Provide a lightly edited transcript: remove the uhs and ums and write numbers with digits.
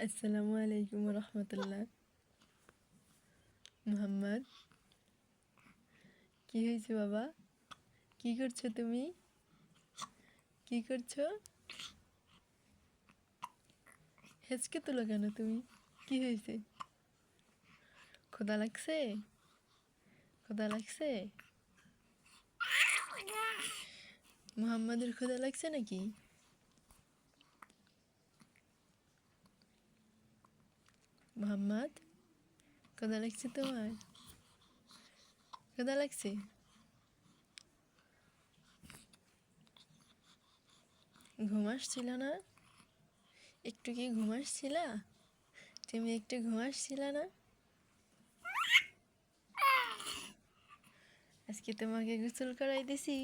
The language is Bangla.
আসসালামু আলাইকুম রহমতুল্লাহ। মুহাম্মদ, কি হয়েছে বাবা? কি করছো তুমি? কি করছো? হেঁচকে তুলো কেন তুমি? কি হয়েছে? ক্ষুধা লাগছে? ক্ষুধা লাগছে? মুহাম্মাদের ক্ষুধা লাগছে নাকি? মুহাম্মদ, ক্ষুধা লাগছে তোমার? ক্ষুধা লাগছে? ঘুম আসছিল না? একটু কি ঘুম আসছিলা? তুমি একটু ঘুম আসছিলা না? আজকে তোমাকে গোসল করাই দিছি।